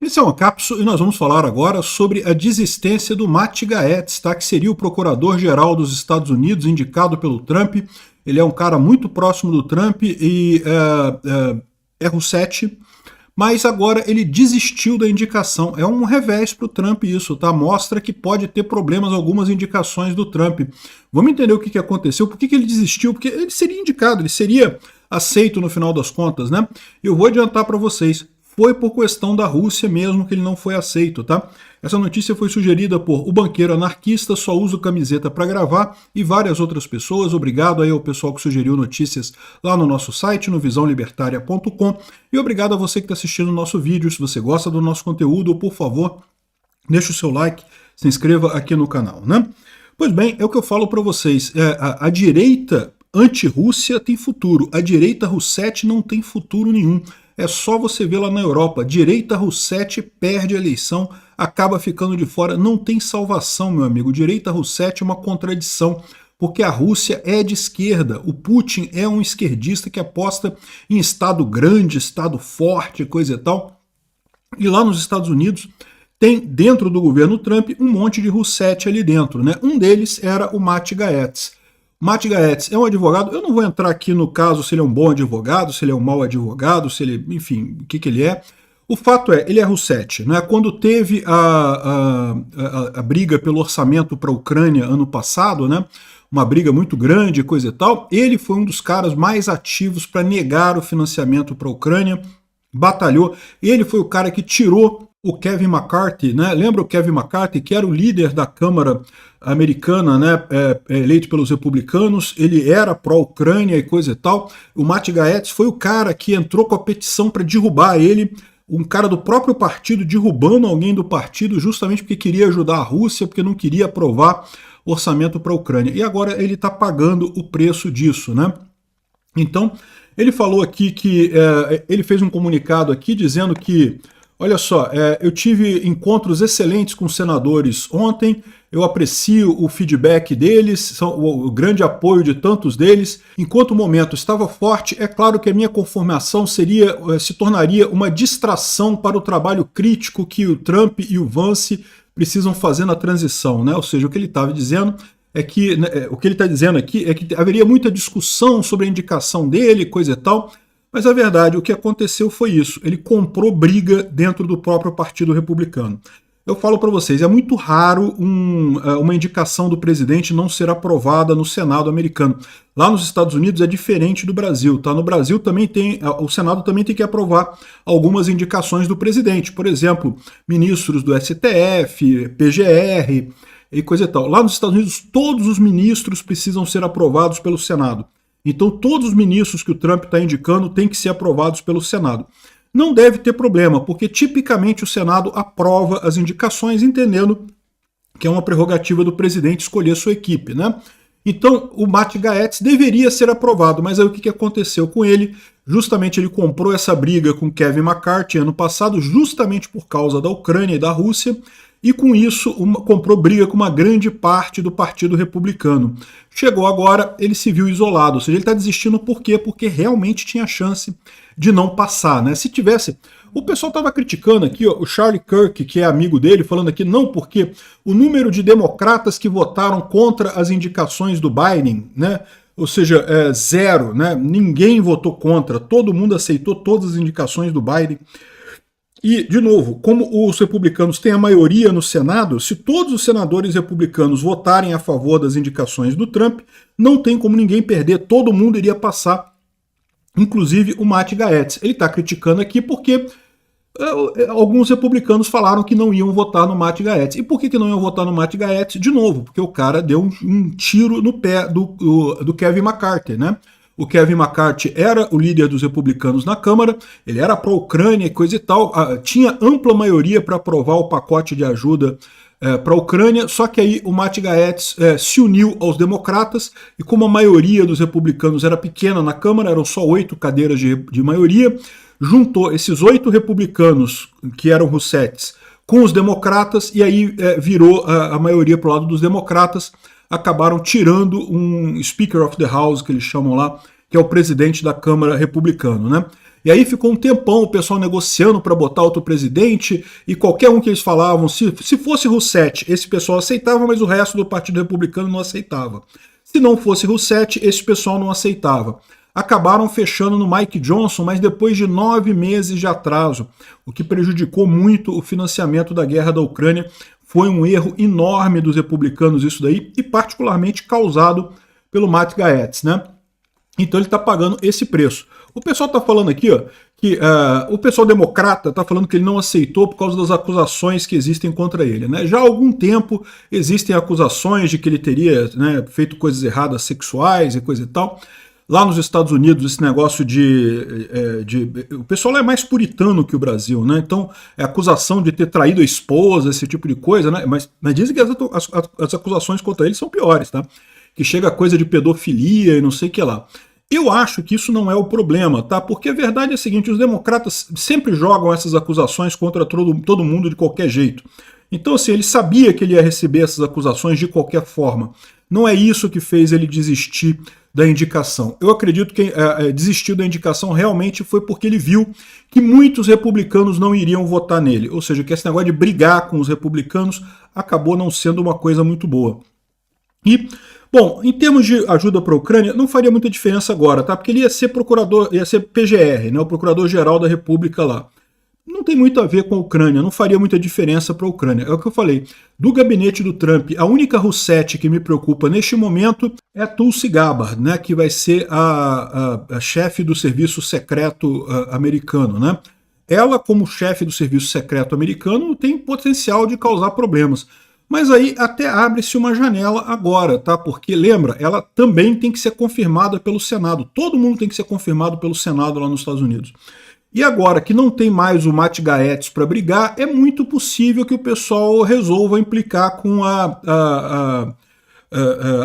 Esse é uma cápsula e nós vamos falar agora sobre a desistência do Matt Gaetz, tá? Que seria o procurador-geral dos Estados Unidos, indicado pelo Trump. Ele é um cara muito próximo do Trump e é Russetti, mas agora ele desistiu da indicação. É um revés para o Trump isso, tá? Mostra que pode ter problemas algumas indicações do Trump. Vamos entender o que aconteceu, por que ele desistiu, porque ele seria indicado, ele seria aceito no final das contas, né? Eu vou adiantar para vocês. Foi por questão da Rússia mesmo que ele não foi aceito, tá? Essa notícia foi sugerida por O Banqueiro Anarquista, Só Uso Camiseta para Gravar e várias outras pessoas. Obrigado aí ao pessoal que sugeriu notícias lá no nosso site, no visãolibertaria.com. E obrigado a você que está assistindo o nosso vídeo. Se você gosta do nosso conteúdo, por favor, deixe o seu like, se inscreva aqui no canal, né? Pois bem, é o que eu falo para vocês. A direita anti-Rússia tem futuro. A direita Russetti não tem futuro nenhum. É só você ver lá na Europa, direita Russetti perde a eleição, acaba ficando de fora, não tem salvação, meu amigo. Direita Russetti é uma contradição, porque a Rússia é de esquerda, o Putin é um esquerdista que aposta em Estado grande, Estado forte, coisa e tal. E lá nos Estados Unidos tem, dentro do governo Trump, um monte de Russetti ali dentro, né? Um deles era o Matt Gaetz. Matt Gaetz é um advogado, eu não vou entrar aqui no caso se ele é um bom advogado, se ele é um mau advogado, se ele, enfim, o que ele é. O fato é, ele é Russetti, né? Quando teve a briga pelo orçamento para a Ucrânia ano passado, né? Uma briga muito grande, coisa e tal, ele foi um dos caras mais ativos para negar o financiamento para a Ucrânia, batalhou, ele foi o cara que tirou o Kevin McCarthy, né? Lembra o Kevin McCarthy, que era o líder da Câmara americana, né? Eleito pelos republicanos, ele era pró-Ucrânia e coisa e tal. O Matt Gaetz foi o cara que entrou com a petição para derrubar ele, um cara do próprio partido derrubando alguém do partido justamente porque queria ajudar a Rússia, porque não queria aprovar orçamento para a Ucrânia. E agora ele está pagando o preço disso, né? Então, ele falou aqui que ele fez um comunicado aqui dizendo que olha só, eu tive encontros excelentes com senadores ontem, eu aprecio o feedback deles, o grande apoio de tantos deles. Enquanto o momento estava forte, é claro que a minha conformação se tornaria uma distração para o trabalho crítico que o Trump e o Vance precisam fazer na transição, né? Ou seja, o que ele estava dizendo é que, o que ele está dizendo aqui é que haveria muita discussão sobre a indicação dele, coisa e tal. Mas a verdade, o que aconteceu foi isso. Ele comprou briga dentro do próprio Partido Republicano. Eu falo para vocês, é muito raro uma indicação do presidente não ser aprovada no Senado americano. Lá nos Estados Unidos é diferente do Brasil, tá? No Brasil também o Senado também tem que aprovar algumas indicações do presidente. Por exemplo, ministros do STF, PGR e coisa e tal. Lá nos Estados Unidos, todos os ministros precisam ser aprovados pelo Senado. Então todos os ministros que o Trump está indicando têm que ser aprovados pelo Senado. Não deve ter problema, porque tipicamente o Senado aprova as indicações, entendendo que é uma prerrogativa do presidente escolher sua equipe, né? Então o Matt Gaetz deveria ser aprovado, mas aí o que aconteceu com ele? Justamente ele comprou essa briga com Kevin McCarthy ano passado, justamente por causa da Ucrânia e da Rússia, e com isso comprou briga com uma grande parte do Partido Republicano. Chegou agora, ele se viu isolado, ou seja, ele está desistindo por quê? Porque realmente tinha chance de não passar, né? Se tivesse... O pessoal estava criticando aqui, ó, o Charlie Kirk, que é amigo dele, falando aqui, não, porque o número de democratas que votaram contra as indicações do Biden, né? Ou seja, zero, né? Ninguém votou contra, todo mundo aceitou todas as indicações do Biden. E, de novo, como os republicanos têm a maioria no Senado, se todos os senadores republicanos votarem a favor das indicações do Trump, não tem como ninguém perder, todo mundo iria passar, inclusive o Matt Gaetz. Ele está criticando aqui porque alguns republicanos falaram que não iam votar no Matt Gaetz. E por que não iam votar no Matt Gaetz? De novo, porque o cara deu um tiro no pé do Kevin McCarthy, né? O Kevin McCarthy era o líder dos republicanos na Câmara, ele era pró-Ucrânia e coisa e tal, tinha ampla maioria para aprovar o pacote de ajuda para a Ucrânia, só que aí o Matt Gaetz se uniu aos democratas, e como a maioria dos republicanos era pequena na Câmara, eram só 8 cadeiras de maioria, juntou esses 8 republicanos, que eram Russettis, com os democratas, e aí virou a maioria para o lado dos democratas. Acabaram tirando um Speaker of the House, que eles chamam lá, que é o presidente da Câmara republicano, né? E aí ficou um tempão o pessoal negociando para botar outro presidente, e qualquer um que eles falavam, se fosse Rousseff, esse pessoal aceitava, mas o resto do Partido Republicano não aceitava. Se não fosse Rousseff, esse pessoal não aceitava. Acabaram fechando no Mike Johnson, mas depois de 9 meses de atraso, o que prejudicou muito o financiamento da guerra da Ucrânia. Foi um erro enorme dos republicanos isso daí, e particularmente causado pelo Matt Gaetz, né? Então ele está pagando esse preço. O pessoal está falando aqui, ó, que o pessoal democrata está falando que ele não aceitou por causa das acusações que existem contra ele, né? Já há algum tempo existem acusações de que ele teria, né, feito coisas erradas sexuais e coisa e tal. Lá nos Estados Unidos, esse negócio o pessoal é mais puritano que o Brasil, né? Então, é acusação de ter traído a esposa, esse tipo de coisa, né? Mas dizem que as acusações contra ele são piores, tá? Que chega a coisa de pedofilia e não sei o que lá. Eu acho que isso não é o problema, tá? Porque a verdade é a seguinte, os democratas sempre jogam essas acusações contra todo mundo de qualquer jeito. Então, assim, ele sabia que ele ia receber essas acusações de qualquer forma. Não é isso que fez ele desistir da indicação. Eu acredito que desistiu da indicação realmente foi porque ele viu que muitos republicanos não iriam votar nele. Ou seja, que esse negócio de brigar com os republicanos acabou não sendo uma coisa muito boa. E, bom, em termos de ajuda para a Ucrânia, não faria muita diferença agora, tá? Porque ele ia ser procurador, ia ser PGR, né? O Procurador-Geral da República lá. Não tem muito a ver com a Ucrânia, não faria muita diferença para a Ucrânia. É o que eu falei. Do gabinete do Trump, a única Rousseff que me preocupa neste momento é a Tulsi Gabbard, né, que vai ser a chefe do serviço secreto americano, né? Ela, como chefe do serviço secreto americano, tem potencial de causar problemas. Mas aí até abre-se uma janela agora, tá? Porque, lembra, ela também tem que ser confirmada pelo Senado. Todo mundo tem que ser confirmado pelo Senado lá nos Estados Unidos. E agora que não tem mais o Matt Gaetz para brigar, é muito possível que o pessoal resolva implicar com a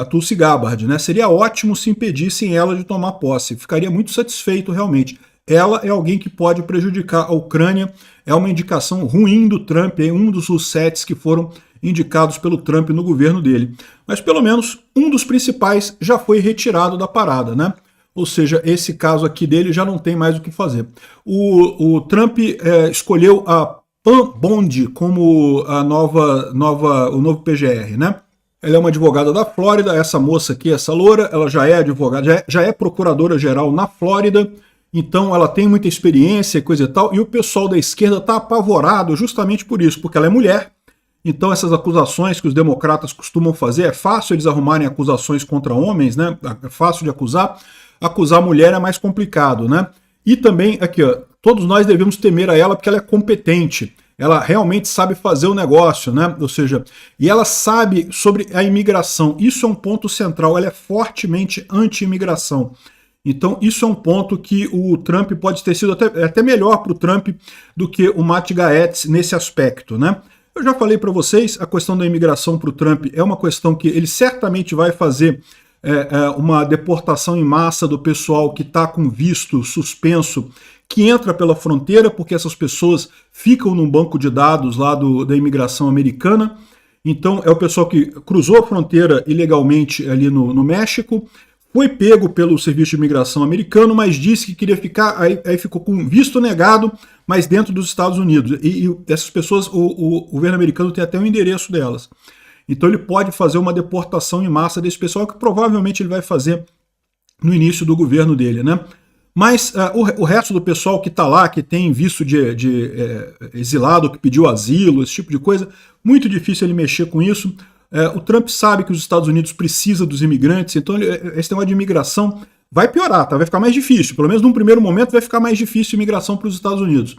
Tulsi Gabbard, né? Seria ótimo se impedissem ela de tomar posse. Ficaria muito satisfeito realmente. Ela é alguém que pode prejudicar a Ucrânia. É uma indicação ruim do Trump, é um dos Roussetts que foram indicados pelo Trump no governo dele. Mas pelo menos um dos principais já foi retirado da parada, né? Ou seja, esse caso aqui dele já não tem mais o que fazer. O Trump escolheu a Pam Bondi como o novo PGR, né? Ela é uma advogada da Flórida, essa moça aqui, essa loura, ela já é advogada, já é procuradora-geral na Flórida, então ela tem muita experiência e coisa e tal, e o pessoal da esquerda está apavorado justamente por isso, porque ela é mulher. Então essas acusações que os democratas costumam fazer, é fácil eles arrumarem acusações contra homens, né? É fácil de acusar. Acusar mulher é mais complicado, né? E também, aqui, ó, todos nós devemos temer a ela porque ela é competente. Ela realmente sabe fazer o negócio, né? Ou seja, e ela sabe sobre a imigração. Isso é um ponto central. Ela é fortemente anti-imigração. Então, isso é um ponto que o Trump pode ter sido até melhor para o Trump do que o Matt Gaetz nesse aspecto, né? Eu já falei para vocês, a questão da imigração para o Trump é uma questão que ele certamente vai fazer uma deportação em massa do pessoal que está com visto suspenso, que entra pela fronteira, porque essas pessoas ficam num banco de dados lá da imigração americana. Então é o pessoal que cruzou a fronteira ilegalmente ali no México, foi pego pelo Serviço de Imigração americano, mas disse que queria ficar, aí ficou com visto negado, mas dentro dos Estados Unidos. E essas pessoas, o governo americano tem até o endereço delas. Então ele pode fazer uma deportação em massa desse pessoal, que provavelmente ele vai fazer no início do governo dele, né? Mas o resto do pessoal que está lá, que tem visto de exilado, que pediu asilo, esse tipo de coisa, muito difícil ele mexer com isso. O Trump sabe que os Estados Unidos precisa dos imigrantes, então esse negócio de imigração vai piorar, tá? Vai ficar mais difícil. Pelo menos num primeiro momento vai ficar mais difícil a imigração para os Estados Unidos.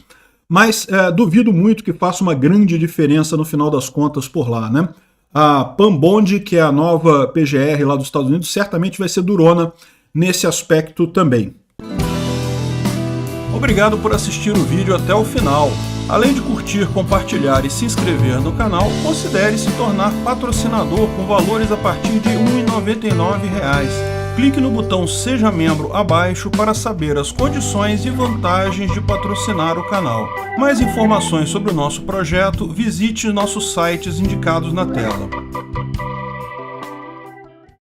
Mas duvido muito que faça uma grande diferença no final das contas por lá, né? A Pam Bondi, que é a nova PGR lá dos Estados Unidos, certamente vai ser durona nesse aspecto também. Obrigado por assistir o vídeo até o final. Além de curtir, compartilhar e se inscrever no canal, considere se tornar patrocinador com valores a partir de R$ 1,99. Clique no botão Seja Membro abaixo para saber as condições e vantagens de patrocinar o canal. Mais informações sobre o nosso projeto, visite nossos sites indicados na tela.